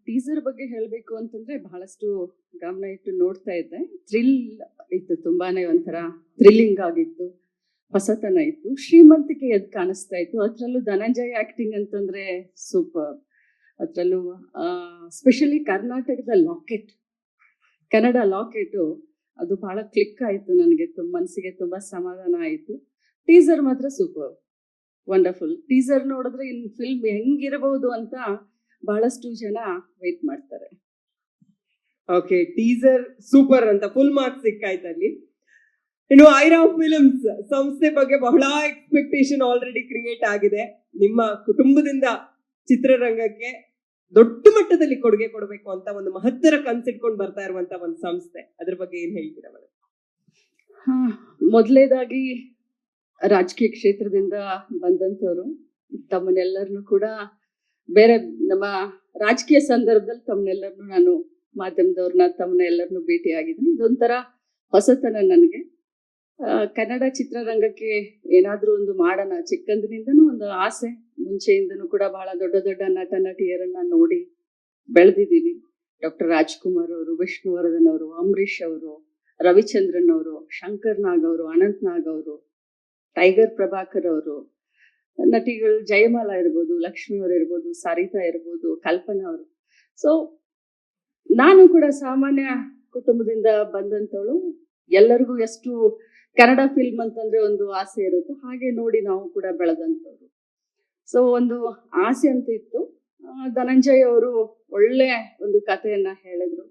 Teaser ಬಗ್ಗೆ ಹೇಳಬೇಕು ಅಂತಂದ್ರೆ ಬಹಳಷ್ಟು ಗಮನ ಇಟ್ಟು ನೋಡ್ತಾ ಇದ್ದೆ. ಥ್ರಿಲ್ ಇತ್ತು, ತುಂಬಾನೇ ಒಂಥರ ಥ್ರಿಲ್ಲಿಂಗ್ ಆಗಿತ್ತು, ಹೊಸತನ ಇತ್ತು, ಶ್ರೀಮಂತಿಕೆ ಎದ್ದು ಕಾಣಿಸ್ತಾ ಇತ್ತು. ಅದರಲ್ಲೂ ಧನಂಜಯ್ ಆಕ್ಟಿಂಗ್ ಅಂತಂದ್ರೆ ಸೂಪರ್. ಅದರಲ್ಲೂ ಸ್ಪೆಷಲಿ ಕರ್ನಾಟಕದ ಲಾಕೆಟ್, ಕನ್ನಡ ಲಾಕೆಟು, ಅದು ಬಹಳ ಕ್ಲಿಕ್ ಆಯಿತು ನನಗೆ. ಮನಸ್ಸಿಗೆ ತುಂಬ ಸಮಾಧಾನ ಆಯಿತು. ಟೀಸರ್ ಮಾತ್ರ ಸೂಪರ್, ವಂಡರ್ಫುಲ್. ಟೀಸರ್ ನೋಡಿದ್ರೆ ಇನ್ನು ಫಿಲ್ಮ್ ಹೆಂಗಿರಬಹುದು ಅಂತ ಬಹಳಷ್ಟು ಜನ ವೇಟ್ ಮಾಡ್ತಾರೆ. ಓಕೆ, ಟೀಸರ್ ಸೂಪರ್ ಅಂತ ಫುಲ್ ಮಾರ್ಕ್ಸ್ ಸಿಕ್ಕಾಯ್ತು ಅಲ್ಲಿ. ಇನ್ನು ಐರಾ ಫಿಲ್ಮ್ಸ್ ಸಂಸ್ಥೆ ಬಗ್ಗೆ ಬಹಳ ಎಕ್ಸ್ಪೆಕ್ಟೇಷನ್ ಆಲ್ರೆಡಿ ಕ್ರಿಯೇಟ್ ಆಗಿದೆ. ನಿಮ್ಮ ಕುಟುಂಬದಿಂದ ಚಿತ್ರರಂಗಕ್ಕೆ ದೊಡ್ಡ ಮಟ್ಟದಲ್ಲಿ ಕೊಡುಗೆ ಕೊಡಬೇಕು ಅಂತ ಒಂದು ಮಹತ್ತರ ಕನ್ಸಿಟ್ಕೊಂಡು ಬರ್ತಾ ಇರುವಂತ ಒಂದು ಸಂಸ್ಥೆ, ಅದ್ರ ಬಗ್ಗೆ ಏನ್ ಹೇಳ್ತೀರಾ ಮೇಡಮ್? ಮೊದಲೇದಾಗಿ ರಾಜಕೀಯ ಕ್ಷೇತ್ರದಿಂದ ಬಂದಂಥವ್ರು ತಮ್ಮನ್ನೆಲ್ಲರನ್ನು ಕೂಡ, ಬೇರೆ ನಮ್ಮ ರಾಜಕೀಯ ಸಂದರ್ಭದಲ್ಲಿ ತಮ್ಮನ್ನೆಲ್ಲರನ್ನು, ನಾನು ಮಾಧ್ಯಮದವ್ರನ್ನ ತಮ್ಮನ್ನೆಲ್ಲರನ್ನು ಭೇಟಿ ಆಗಿದ್ದೀನಿ. ಇದೊಂಥರ ಹೊಸತನ ನನಗೆ. ಕನ್ನಡ ಚಿತ್ರರಂಗಕ್ಕೆ ಏನಾದರೂ ಒಂದು ಮಾಡೋಣ, ಚಿಕ್ಕಂದಿನಿಂದನೂ ಒಂದು ಆಸೆ. ಮುಂಚೆಯಿಂದನೂ ಕೂಡ ಬಹಳ ದೊಡ್ಡ ದೊಡ್ಡ ನಟ ನಟಿಯರನ್ನ ನೋಡಿ ಬೆಳೆದಿದ್ದೀವಿ. ಡಾಕ್ಟರ್ ರಾಜ್ಕುಮಾರ್ ಅವರು, ವಿಷ್ಣುವರ್ಧನ್ ಅವರು, ಅಂಬರೀಷ್ ಅವರು, ರವಿಚಂದ್ರನ್ ಅವರು, ಶಂಕರ್ ನಾಗ್ ಅವರು, ಅನಂತ್ ನಾಗ್ ಅವರು, ಟೈಗರ್ ಪ್ರಭಾಕರ್ ಅವರು, ನಟಿಗಳು ಜಯಮಾಲಾ ಇರ್ಬೋದು, ಲಕ್ಷ್ಮಿ ಅವರು ಇರ್ಬೋದು, ಸರಿತಾ ಇರ್ಬೋದು, ಕಲ್ಪನಾ ಅವರು. ಸೊ ನಾನು ಕೂಡ ಸಾಮಾನ್ಯ ಕುಟುಂಬದಿಂದ ಬಂದಂಥವಳು. ಎಲ್ಲರಿಗೂ ಎಷ್ಟು ಕನ್ನಡ ಫಿಲ್ಮ್ ಅಂತಂದ್ರೆ ಒಂದು ಆಸೆ ಇರುತ್ತೋ ಹಾಗೆ ನೋಡಿ ನಾವು ಕೂಡ ಬೆಳೆದಂಥವ್ರು. ಸೊ ಒಂದು ಆಸೆ ಅಂತ ಇತ್ತು. ಧನಂಜಯ್ ಅವರು ಒಳ್ಳೆ ಒಂದು ಕಥೆಯನ್ನ ಹೇಳಿದ್ರು.